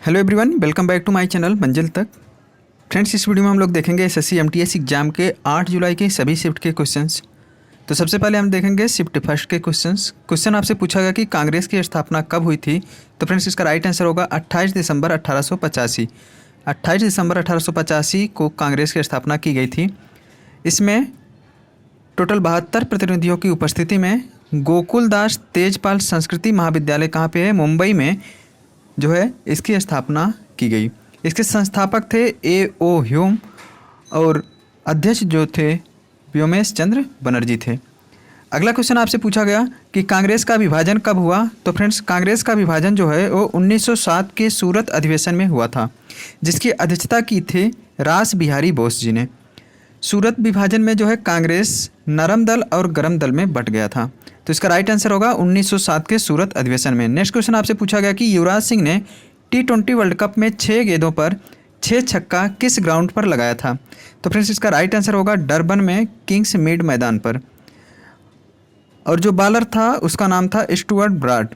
Hello everyone, welcome back to my channel Manzil Tak. Friends, इस video में हम लोग देखेंगे एसएससी एमटीएस एग्जाम के 8 जुलाई के सभी शिफ्ट के क्वेश्चंस। तो सबसे पहले हम देखेंगे शिफ्ट फर्स्ट के क्वेश्चंस। क्वेश्चन आपसे पूछा गया कि कांग्रेस की स्थापना कब हुई थी। तो फ्रेंड्स, इसका राइट आंसर होगा 28 दिसंबर 1885। 28 दिसंबर 1885 को कांग्रेस की स्थापना की गई थी। इसमें टोटल 72 प्रतिनिधियों की उपस्थिति में गोकुलदास तेजपाल संस्कृति महाविद्यालय कहाँ पे है, मुंबई में जो है इसकी स्थापना की गई। इसके संस्थापक थे A.O. ह्यूम और अध्यक्ष जो थे व्योमेश चंद्र बनर्जी थे। अगला क्वेश्चन आपसे पूछा गया कि कांग्रेस का विभाजन कब हुआ। तो फ्रेंड्स, कांग्रेस का विभाजन जो है वो 1907 के सूरत अधिवेशन में हुआ था, जिसकी अध्यक्षता की थी रास बिहारी बोस जी ने। सूरत विभाजन में जो है कांग्रेस नरम दल और गरम दल में बट गया था। तो इसका राइट आंसर होगा 1907 के सूरत अधिवेशन में। नेक्स्ट क्वेश्चन आपसे पूछा गया कि युवराज सिंह ने T20 वर्ल्ड कप में 6 गेंदों पर 6 छक्का किस ग्राउंड पर लगाया था। तो फ्रेंड्स, इसका राइट आंसर होगा डरबन में किंग्स मीड मैदान पर। और जो बॉलर था उसका नाम था स्टुअर्ट ब्राड।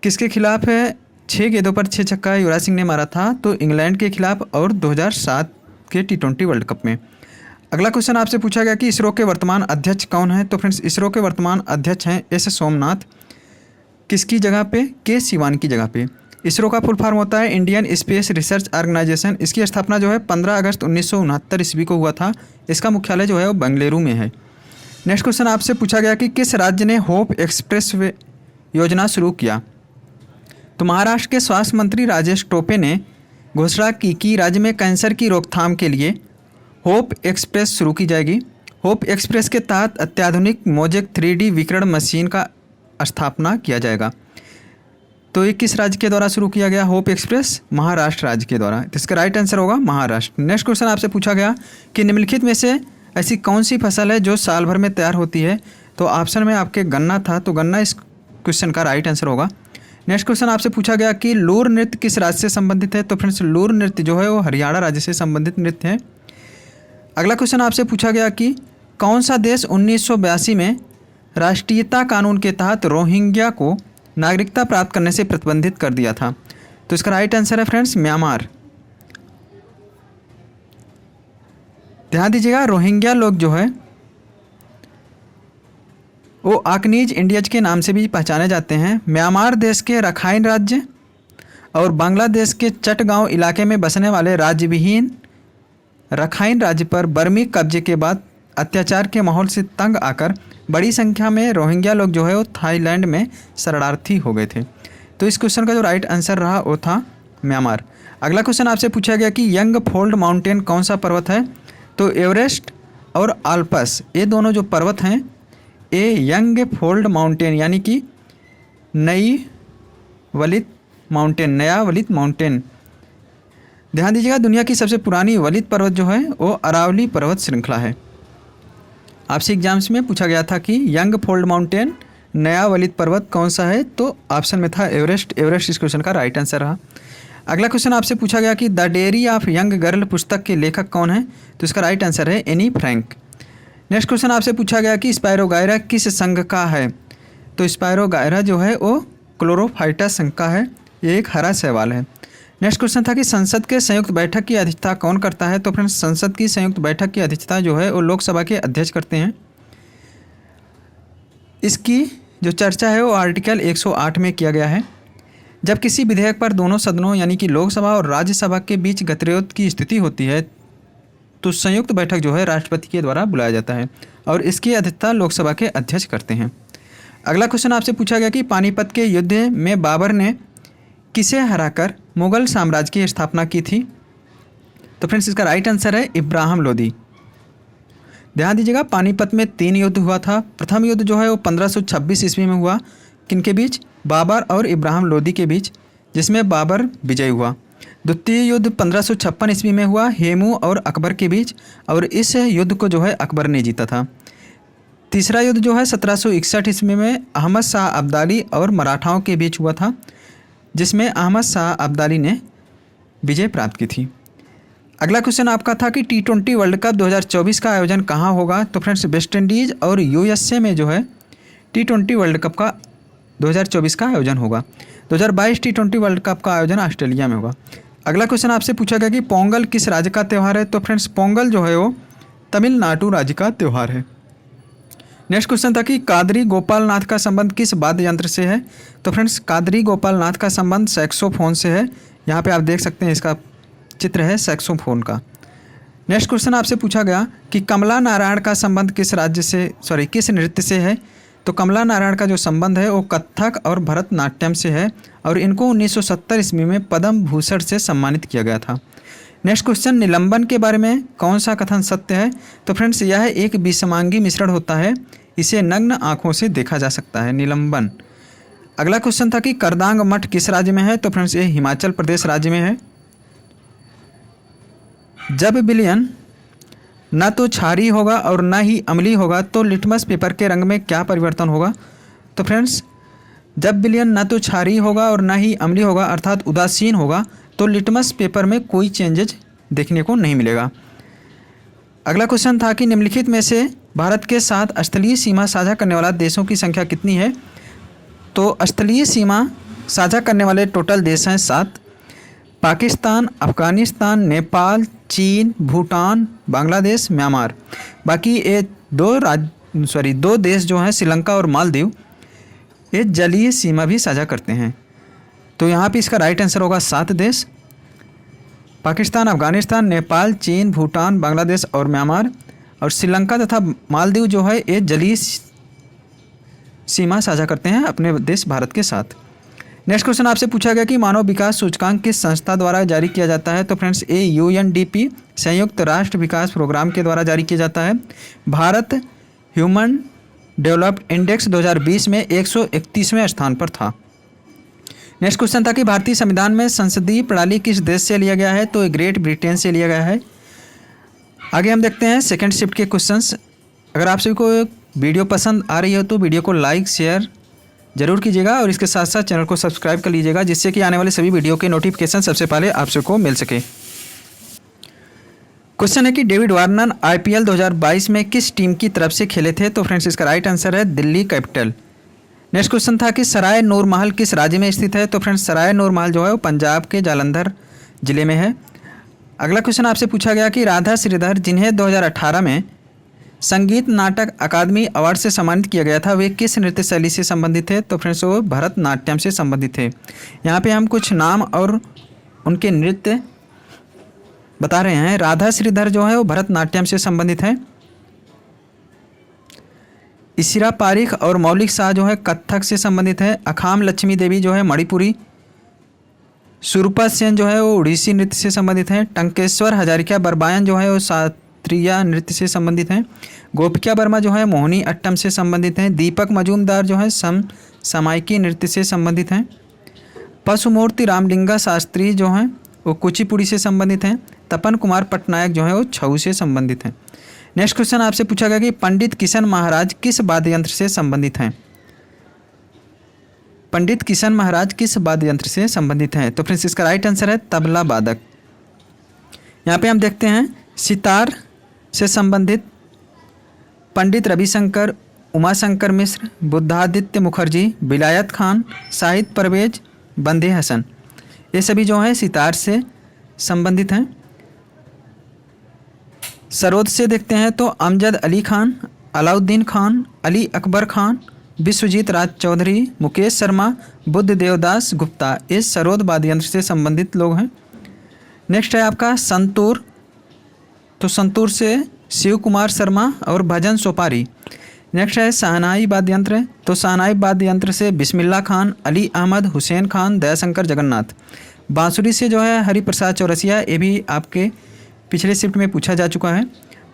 किसके खिलाफ है 6 गेंदों पर 6 छक्का युवराज सिंह ने मारा था, तो इंग्लैंड के खिलाफ और 2007 के T20 वर्ल्ड कप में। अगला क्वेश्चन आपसे पूछा गया कि इसरो के वर्तमान अध्यक्ष कौन है। तो फ्रेंड्स, इसरो के वर्तमान अध्यक्ष हैं एस सोमनाथ। किसकी जगह पे, के सिवान की जगह पे। इसरो का फुल फॉर्म होता है इंडियन स्पेस रिसर्च ऑर्गेनाइजेशन। इसकी स्थापना जो है 15 अगस्त 1969 ईस्वी को हुआ था। इसका मुख्यालय जो है वो बेंगलुरु में है। नेक्स्ट क्वेश्चन आपसे पूछा गया कि किस राज्य ने होप एक्सप्रेस वे योजना शुरू किया। तो महाराष्ट्र के स्वास्थ्य मंत्री राजेश टोपे ने घोषणा की कि राज्य में कैंसर की रोकथाम के लिए होप एक्सप्रेस शुरू की जाएगी। होप एक्सप्रेस के तहत अत्याधुनिक मोजेक 3D विकिरण मशीन का स्थापना किया जाएगा। तो ये किस राज्य के द्वारा शुरू किया गया होप एक्सप्रेस? महाराष्ट्र राज्य के द्वारा। तो इसका राइट आंसर होगा महाराष्ट्र। नेक्स्ट क्वेश्चन आपसे पूछा गया कि निम्नलिखित में से ऐसी कौन सी फसल है जो साल भर में तैयार होती है। तो ऑप्शन में आपके गन्ना था, तो गन्ना इस क्वेश्चन का राइट आंसर होगा। नेक्स्ट क्वेश्चन आपसे पूछा गया कि लूर नृत्य किस राज्य से संबंधित है। तो फ्रेंड्स, लूर नृत्य जो है वो हरियाणा राज्य से संबंधित नृत्य है। अगला क्वेश्चन आपसे पूछा गया कि कौन सा देश 1982 में राष्ट्रीयता कानून के तहत रोहिंग्या को नागरिकता प्राप्त करने से प्रतिबंधित कर दिया था। तो इसका राइट आंसर है फ्रेंड्स म्यांमार। ध्यान दीजिएगा, रोहिंग्या लोग जो है वो आकनीज इंडियज के नाम से भी पहचाने जाते हैं। म्यांमार देश के रखाइन राज्य और बांग्लादेश के चटगांव इलाके में बसने वाले राज्यविहीन रखाइन राज्य पर बर्मी कब्जे के बाद अत्याचार के माहौल से तंग आकर बड़ी संख्या में रोहिंग्या लोग जो है वो थाईलैंड में शरणार्थी हो गए थे। तो इस क्वेश्चन का जो राइट आंसर रहा वो था म्यांमार। अगला क्वेश्चन आपसे पूछा गया कि यंग फोल्ड माउंटेन कौन सा पर्वत है। तो एवरेस्ट और आल्पस, ये दोनों जो पर्वत हैं ये यंग फोल्ड माउंटेन यानी कि नया वलित माउंटेन। ध्यान दीजिएगा, दुनिया की सबसे पुरानी वलित पर्वत जो है वो अरावली पर्वत श्रृंखला है। आपसे एग्जाम्स में पूछा गया था कि यंग फोल्ड माउंटेन नया वलित पर्वत कौन सा है, तो ऑप्शन में था एवरेस्ट। एवरेस्ट इस क्वेश्चन का राइट आंसर रहा। अगला क्वेश्चन आपसे पूछा गया कि the dairy of young girl पुस्तक के लेखक कौन है। तो इसका राइट आंसर है एनी फ्रैंक। नेक्स्ट क्वेश्चन आपसे पूछा गया कि स्पायरोगायरा किस संघ का है। तो स्पायरोगायरा जो है वो क्लोरोफाइटा संघ का है। ये एक हरा शैवाल है। नेक्स्ट क्वेश्चन था कि संसद के संयुक्त बैठक की अध्यक्षता कौन करता है। तो फ्रेंड्स, संसद की संयुक्त बैठक की अध्यक्षता जो है वो लोकसभा के अध्यक्ष करते हैं। इसकी जो चर्चा है वो आर्टिकल 108 में किया गया है। जब किसी विधेयक पर दोनों सदनों यानी कि लोकसभा और राज्यसभा के बीच गतिरोध की स्थिति होती है तो संयुक्त बैठक जो है राष्ट्रपति के द्वारा बुलाया जाता है और इसकी अध्यक्षता लोकसभा के अध्यक्ष करते हैं। अगला क्वेश्चन आपसे पूछा गया कि पानीपत के युद्ध में बाबर ने किसे हराकर मुगल साम्राज्य की स्थापना की थी। तो फ्रेंड्स, इसका राइट आंसर है इब्राहिम लोदी। ध्यान दीजिएगा, पानीपत में 3 युद्ध हुआ था। प्रथम युद्ध जो है वो 1526 ईस्वी में हुआ। किनके बीच? बाबर और इब्राहिम लोदी के बीच, जिसमें बाबर विजय हुआ। द्वितीय युद्ध 1556 ईस्वी में हुआ, हेमू और अकबर के बीच, और इस युद्ध को जो है अकबर ने जीता था। तीसरा युद्ध जो है 1761 ईस्वी में अहमद शाह अब्दाली और मराठाओं के बीच हुआ था, जिसमें अहमद शाह अब्दाली ने विजय प्राप्त की थी। अगला क्वेश्चन आपका था कि T20 वर्ल्ड कप 2024 का आयोजन कहाँ होगा। तो फ्रेंड्स, वेस्ट इंडीज़ और USA में जो है T20 वर्ल्ड कप का 2024 का आयोजन होगा। 2022 T20 वर्ल्ड कप का आयोजन ऑस्ट्रेलिया में होगा। अगला क्वेश्चन आपसे पूछा गया कि पोंगल किस राज्य का त्यौहार है। तो फ्रेंड्स पोंगल जो है वो तमिलनाडु राज्य का त्यौहार है। नेक्स्ट क्वेश्चन था कि कादरी गोपाल नाथ का संबंध किस वाद्य यंत्र से है। तो फ्रेंड्स कादरी गोपाल नाथ का संबंध सैक्सोफोन से है। यहाँ पे आप देख सकते हैं इसका चित्र है सैक्सोफोन का। नेक्स्ट क्वेश्चन आपसे पूछा गया कि कमला नारायण का संबंध किस नृत्य से है। तो कमला नारायण का जो संबंध है वो कथक और भरतनाट्यम से है और इनको 1970 ईस्वी में पद्म भूषण से सम्मानित किया गया था। नेक्स्ट क्वेश्चन निलंबन के बारे में कौन सा कथन सत्य है। तो फ्रेंड्स यह एक विषमांगी मिश्रण होता है, इसे नग्न आँखों से देखा जा सकता है निलंबन। अगला क्वेश्चन था कि करदांग मठ किस राज्य में है। तो फ्रेंड्स ये हिमाचल प्रदेश राज्य में है। जब विलयन न तो क्षारीय होगा और न ही अम्लीय होगा तो लिटमस पेपर के रंग में क्या परिवर्तन होगा। तो फ्रेंड्स जब विलयन न तो क्षारीय होगा और न ही अम्लीय होगा अर्थात उदासीन होगा तो लिटमस पेपर में कोई चेंजेज देखने को नहीं मिलेगा। अगला क्वेश्चन था कि निम्नलिखित में से भारत के साथ स्थलीय सीमा साझा करने वाला देशों की संख्या कितनी है। तो स्थलीय सीमा साझा करने वाले टोटल देश हैं 7। पाकिस्तान, अफ़गानिस्तान, नेपाल, चीन, भूटान, बांग्लादेश, म्यांमार। बाकी ये दो देश जो हैं श्रीलंका और मालदीव, ये जलीय सीमा भी साझा करते हैं। तो यहाँ पे इसका राइट आंसर होगा 7 देश, पाकिस्तान, अफ़गानिस्तान, नेपाल, चीन, भूटान, बांग्लादेश और म्यांमार। और श्रीलंका तथा मालदीव जो है ये जलीय सीमा साझा करते हैं अपने देश भारत के साथ। नेक्स्ट क्वेश्चन आपसे पूछा गया कि मानव विकास सूचकांक किस संस्था द्वारा जारी किया जाता है। तो फ्रेंड्स ये UNDP संयुक्त राष्ट्र विकास प्रोग्राम के द्वारा जारी किया जाता है। भारत ह्यूमन डेवलप्ड इंडेक्स 2020 में 131वें स्थान पर था। नेक्स्ट क्वेश्चन था कि भारतीय संविधान में संसदीय प्रणाली किस देश से लिया गया है। तो ग्रेट ब्रिटेन से लिया गया है। आगे हम देखते हैं सेकंड शिफ्ट के क्वेश्चंस। अगर आप सभी को वीडियो पसंद आ रही हो तो वीडियो को लाइक शेयर जरूर कीजिएगा और इसके साथ साथ चैनल को सब्सक्राइब कर लीजिएगा जिससे कि आने वाले सभी वीडियो के नोटिफिकेशन सबसे पहले आप सबको मिल सके। क्वेश्चन है कि डेविड वार्नर IPL 2022 में किस टीम की तरफ से खेले थे। तो फ्रेंड्स इसका राइट आंसर है दिल्ली कैपिटल। नेक्स्ट क्वेश्चन था कि सराय नूर महल किस राज्य में स्थित है। तो फ्रेंड्स सराय नूर महल जो है वो पंजाब के जालंधर जिले में है। अगला क्वेश्चन आपसे पूछा गया कि राधा श्रीधर जिन्हें 2018 में संगीत नाटक अकादमी अवार्ड से सम्मानित किया गया था वे किस नृत्य शैली से संबंधित थे। तो फ्रेंड्स वो भरतनाट्यम से संबंधित थे। यहाँ पे हम कुछ नाम और उनके नृत्य बता रहे हैं। राधा श्रीधर जो है वो भरतनाट्यम से संबंधित है। इशिरा पारिख और मौलिक शाह जो है कथक से संबंधित है। अखाम लक्ष्मी देवी जो है मणिपुरी। सुरूपा सेन जो है वो उड़ीसी नृत्य से संबंधित है। टंकेश्वर हजारिका बरबायन जो है वो शास्त्रीय नृत्य से संबंधित हैं। गोपिका वर्मा जो है मोहिनी अट्टम से संबंधित हैं। दीपक मजूमदार जो है समायकी नृत्य से संबंधित हैं। पशुमूर्ति रामलिंगा शास्त्री जो हैं वो कुचिपुड़ी से संबंधित हैं। तपन कुमार पटनायक जो है वो छऊ से संबंधित हैं। नेक्स्ट क्वेश्चन आपसे पूछा गया कि पंडित किशन महाराज किस वाद्य यंत्र से संबंधित हैं। पंडित किशन महाराज किस वाद्य यंत्र से संबंधित हैं। तो फ्रेंड्स इसका राइट आंसर है तबला वादक। यहाँ पे हम देखते हैं सितार से संबंधित पंडित रविशंकर, उमाशंकर मिश्र, बुद्धादित्य मुखर्जी, विलायत खान, शाहिद परवेज, बंदे हसन, ये सभी जो हैं सितार से संबंधित हैं। सरोद से देखते हैं तो अमजद अली खान, अलाउद्दीन खान, अली अकबर खान, विश्वजीत राज चौधरी, मुकेश शर्मा, बुद्ध देवदास गुप्ता, ये सरोद वाद्य यंत्र से संबंधित लोग हैं। नेक्स्ट है आपका संतूर। तो संतूर से शिव कुमार शर्मा और भजन सोपारी। नेक्स्ट है शहनाई वाद्य यंत्र। तो शहनाई वाद्य यंत्र से बिस्मिल्ला खान, अली अहमद, हुसैन खान, दयाशंकर जगन्नाथ। बांसुरी से जो है हरिप्रसाद चौरसिया, ये भी आपके पिछले शिफ्ट में पूछा जा चुका है।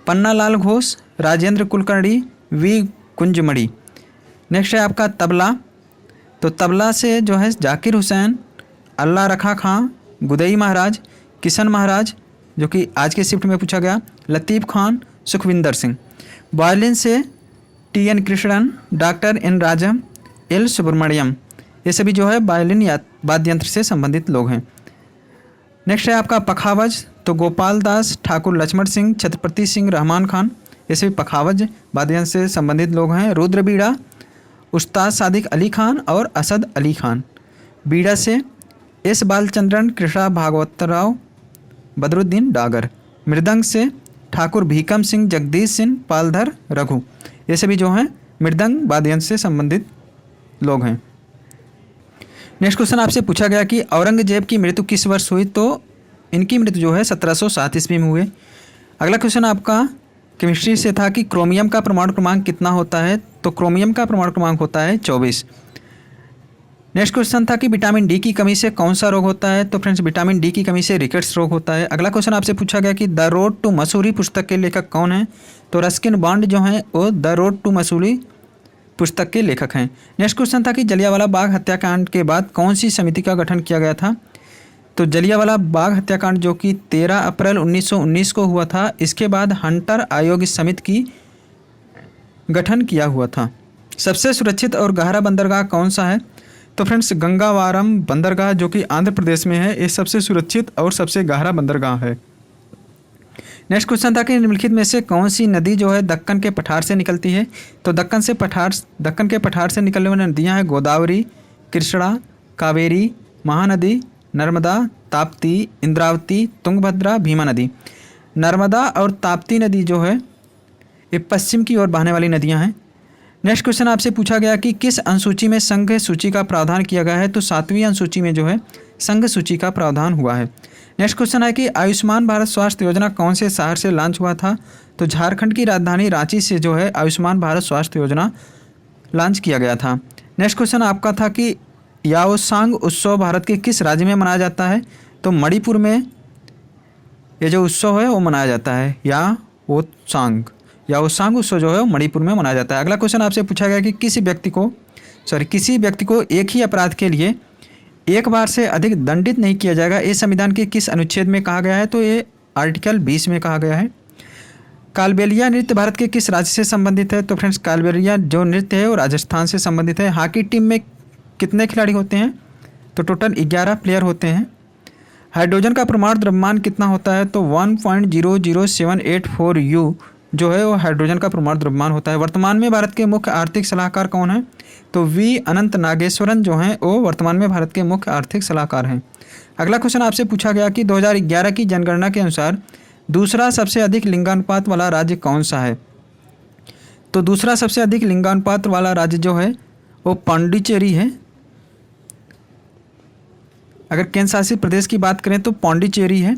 पन्ना लाल घोष, राजेंद्र कुलकर्णी, वी कुंजमणि। नेक्स्ट है आपका तबला। तो तबला से जो है जाकिर हुसैन, अल्लाह रखा खां, गुदई महाराज, किशन महाराज जो कि आज के शिफ्ट में पूछा गया, लतीफ़ खान, सुखविंदर सिंह। वायलिन से TN Krishnan, doctor N Rajam, L Subramaniam, ये सभी जो है वायलिन वाद्य यंत्र से संबंधित लोग हैं। नेक्स्ट है आपका पखावज। तो गोपाल दास, ठाकुर लक्ष्मण सिंह, छत्रपति सिंह, रहमान खान, ये सभी पखावज वाद्य यंत्र से संबंधित लोग हैं। रुद्रबीड़ा, उस्ताद सादिक अली खान और असद अली खान। बीड़ा से एस बालचंद्रन, कृष्णा भागवतराव, बदरुद्दीन डागर। मृदंग से ठाकुर भीकम सिंह, जगदीश सिंह, पालधर, रघु। ये सभी जो हैं मृदंग वाद्ययंत्र से संबंधित लोग हैं। नेक्स्ट क्वेश्चन आपसे पूछा गया कि औरंगजेब की मृत्यु किस वर्ष हुई, तो इनकी मृत्यु जो है 1707 ईस्वी में हुए। अगला क्वेश्चन आपका केमिस्ट्री से था कि क्रोमियम का परमाणु क्रमांक कितना होता है, तो क्रोमियम का परमाणु क्रमांक होता है 24। नेक्स्ट क्वेश्चन था कि विटामिन डी की कमी से कौन सा रोग होता है, तो फ्रेंड्स विटामिन डी की कमी से रिकेट्स रोग होता है। अगला क्वेश्चन आपसे पूछा गया कि द रोड टू मसूरी पुस्तक के लेखक कौन है, तो रस्किन बॉन्ड जो हैं वो द रोड टू मसूरी पुस्तक के लेखक हैं। नेक्स्ट क्वेश्चन था कि जलियांवाला बाग हत्याकांड के बाद कौन सी समिति का गठन किया गया था, तो जलियांवाला बाग हत्याकांड जो कि 13 अप्रैल 1919 को हुआ था, इसके बाद हंटर आयोग इस समिति की गठन किया हुआ था। सबसे सुरक्षित और गहरा बंदरगाह कौन सा है, तो फ्रेंड्स गंगावारम बंदरगाह जो कि आंध्र प्रदेश में है, ये सबसे सुरक्षित और सबसे गहरा बंदरगाह है। नेक्स्ट क्वेश्चन था कि निम्नलिखित में से कौन सी नदी जो है दक्कन के पठार से निकलती है, तो दक्कन के पठार से निकलने वाली नदियां हैं गोदावरी, कृष्णा, कावेरी, महानदी, नर्मदा, ताप्ती, इंद्रावती, तुंगभद्रा, भीमा नदी। नर्मदा और ताप्ती नदी जो है ये पश्चिम की ओर बहने वाली नदियां हैं। नेक्स्ट क्वेश्चन आपसे पूछा गया कि किस अनुसूची में संघ सूची का प्रावधान किया गया है, तो 7वीं अनुसूची में जो है संघ सूची का प्रावधान हुआ है। नेक्स्ट क्वेश्चन है कि आयुष्मान भारत स्वास्थ्य योजना कौन से शहर से लॉन्च हुआ था, तो झारखंड की राजधानी रांची से जो है आयुष्मान भारत स्वास्थ्य योजना लॉन्च किया गया था। नेक्स्ट क्वेश्चन आपका था कि याओसांग उत्सव भारत के किस राज्य में मनाया जाता है, तो मणिपुर में ये जो उत्सव है वो मनाया जाता है। याओसांग उत्सव जो है वो मणिपुर में मनाया जाता है। अगला क्वेश्चन आपसे पूछा गया कि किसी व्यक्ति को एक ही अपराध के लिए एक बार से अधिक दंडित नहीं किया जाएगा, ये संविधान के किस अनुच्छेद में कहा गया है, तो ये आर्टिकल 20 में कहा गया है। कालबेलिया नृत्य भारत के किस राज्य से संबंधित है, तो फ्रेंड्स कालबेलिया जो नृत्य है वो राजस्थान से संबंधित है। हॉकी टीम में कितने खिलाड़ी होते हैं, तो टोटल 11 प्लेयर होते हैं। हाइड्रोजन का परमाणु द्रव्यमान कितना होता है, तो 1.00784 U जो है वो हाइड्रोजन का परमाणु द्रव्यमान होता है। वर्तमान में भारत के मुख्य आर्थिक सलाहकार कौन है, तो वी अनंत नागेश्वरन जो हैं वो वर्तमान में भारत के मुख्य आर्थिक सलाहकार हैं। अगला क्वेश्चन आपसे पूछा गया कि 2011 की जनगणना के अनुसार दूसरा सबसे अधिक लिंगानुपात वाला राज्य कौन सा है, तो दूसरा सबसे अधिक लिंगानुपात वाला राज्य जो है वो पांडिचेरी है। अगर केंद्र शासित प्रदेश की बात करें तो पांडिचेरी है।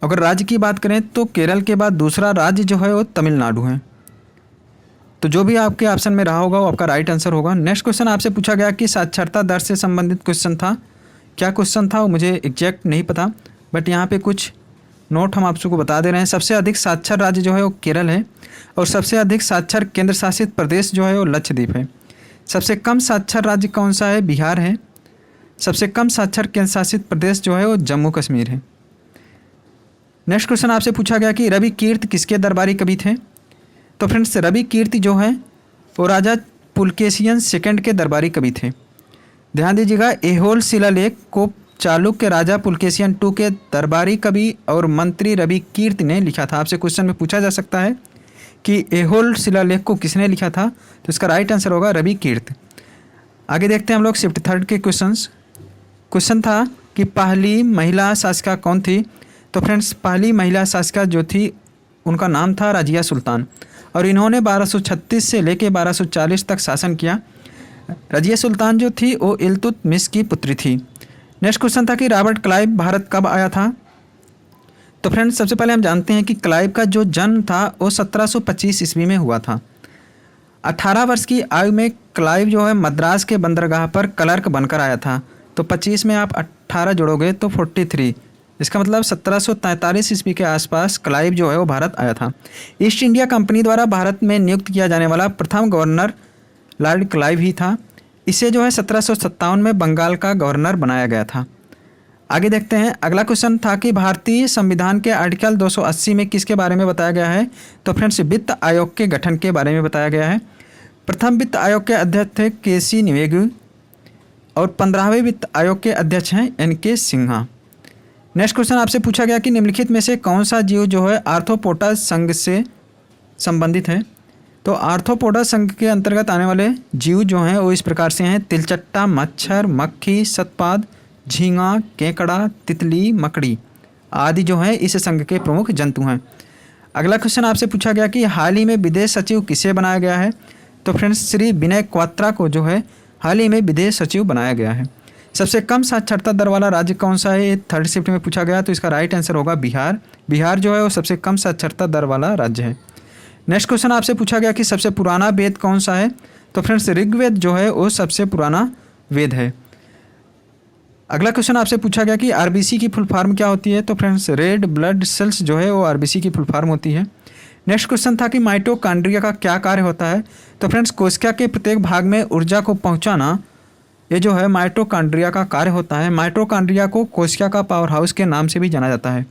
अगर राज्य की बात करें तो केरल के बाद दूसरा राज्य जो है वो तमिलनाडु है। तो जो भी आपके ऑप्शन में रहा होगा वो आपका राइट आंसर होगा। नेक्स्ट क्वेश्चन आपसे पूछा गया कि साक्षरता दर से संबंधित क्वेश्चन था। क्या क्वेश्चन था वो मुझे एग्जैक्ट नहीं पता, बट यहाँ पे कुछ नोट हम आप सबको बता दे रहे हैं। सबसे अधिक साक्षर राज्य जो है वो केरल है और सबसे अधिक साक्षर केंद्र शासित प्रदेश जो है वो लक्षद्वीप है। सबसे कम साक्षर राज्य कौन सा है, बिहार है। सबसे कम साक्षर केंद्र शासित प्रदेश जो है वो जम्मू कश्मीर है। नेक्स्ट क्वेश्चन आपसे पूछा गया कि रवि कीर्ति किसके दरबारी कवि थे, तो फ्रेंड्स रवि कीर्ति जो है वो राजा पुलकेशियन सेकंड के दरबारी कवि थे। ध्यान दीजिएगा, ऐहोल शिलालेख को चालुक्य राजा पुलकेशियन 2 के दरबारी कवि और मंत्री रवि कीर्ति ने लिखा था। आपसे क्वेश्चन में पूछा जा सकता है कि ऐहोल शिलालेख को किसने लिखा था, तो इसका राइट आंसर होगा रवि कीर्ति। आगे देखते हैं हम लोग शिफ्ट थर्ड के क्वेश्चंस। क्वेश्चन था कि पहली महिला शासिका कौन थी, तो फ्रेंड्स पहली महिला शासिका जो थी उनका नाम था रजिया सुल्तान और इन्होंने 1236 से लेकर 1240 तक शासन किया। रजिया सुल्तान जो थी वो इल्तुतमिश की पुत्री थी। नेक्स्ट क्वेश्चन था कि रॉबर्ट क्लाइव भारत कब आया था, तो फ्रेंड्स सबसे पहले हम जानते हैं कि क्लाइव का जो जन्म था वो 1725 ईस्वी में हुआ था। 18 वर्ष की आयु में क्लाइव जो है मद्रास के बंदरगाह पर क्लर्क बनकर आया था। तो 25 में आप 18 जोड़ोगे तो 43, इसका मतलब 1743 ईस्वी के आसपास क्लाइव जो है वो भारत आया था। ईस्ट इंडिया कंपनी द्वारा भारत में नियुक्त किया जाने वाला प्रथम गवर्नर लॉर्ड क्लाइव ही था। इसे जो है 1757 में बंगाल का गवर्नर बनाया गया था। आगे देखते हैं, अगला क्वेश्चन था कि भारतीय संविधान के आर्टिकल 280 में किसके बारे में बताया गया है, तो फ्रेंड्स वित्त आयोग के गठन के बारे में बताया गया है। प्रथम वित्त आयोग के अध्यक्ष थे केसी निवेगु और 15वें वित्त आयोग के अध्यक्ष हैं एन.के. सिन्हा। नेक्स्ट क्वेश्चन आपसे पूछा गया कि निम्नलिखित में से कौन सा जीव जो है आर्थ्रोपोडा संघ से संबंधित है, तो आर्थ्रोपोडा संघ के अंतर्गत आने वाले जीव जो हैं वो इस प्रकार से हैं: तिलचट्टा, मच्छर, मक्खी, सतपाद, झींगा, केकड़ा, तितली, मकड़ी आदि जो हैं इस संघ के प्रमुख जंतु हैं। अगला क्वेश्चन आपसे पूछा गया कि हाल ही में विदेश सचिव किसे बनाया गया है? तो फ्रेंड्स श्री विनय क्वात्रा को जो है हाल ही में विदेश सचिव बनाया गया है। सबसे कम साक्षरता दर वाला राज्य कौन सा है? ये थर्ड शिफ्ट में पूछा गया, तो इसका राइट आंसर होगा बिहार। बिहार जो है वो सबसे कम साक्षरता दर वाला राज्य है। नेक्स्ट क्वेश्चन आपसे पूछा गया कि सबसे पुराना वेद कौन सा है? तो फ्रेंड्स ऋग्वेद जो है वो सबसे पुराना वेद है। अगला क्वेश्चन आपसे पूछा गया कि आरबीसी की फुल फॉर्म क्या होती है? तो फ्रेंड्स रेड ब्लड सेल्स जो है वो आरबीसी की फुल फॉर्म होती है। नेक्स्ट क्वेश्चन था कि माइटोकॉन्ड्रिया का क्या कार्य होता है? तो फ्रेंड्स कोशिका के प्रत्येक भाग में ऊर्जा को पहुंचाना, ये जो है माइटोकॉन्ड्रिया का कार्य होता है। माइटोकॉन्ड्रिया को कोशिका का पावर हाउस के नाम से भी जाना जाता है।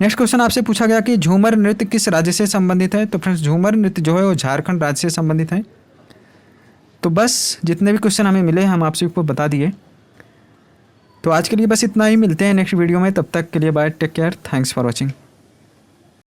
नेक्स्ट क्वेश्चन आपसे पूछा गया कि झूमर नृत्य किस राज्य से संबंधित है? तो फ्रेंड्स झूमर नृत्य जो है वो झारखंड राज्य से संबंधित है। तो बस जितने भी क्वेश्चन हमें मिले हम आपसे को बता दिए। तो आज के लिए बस इतना ही, मिलते हैं नेक्स्ट वीडियो में, तब तक के लिए bye, take care, thanks for watching.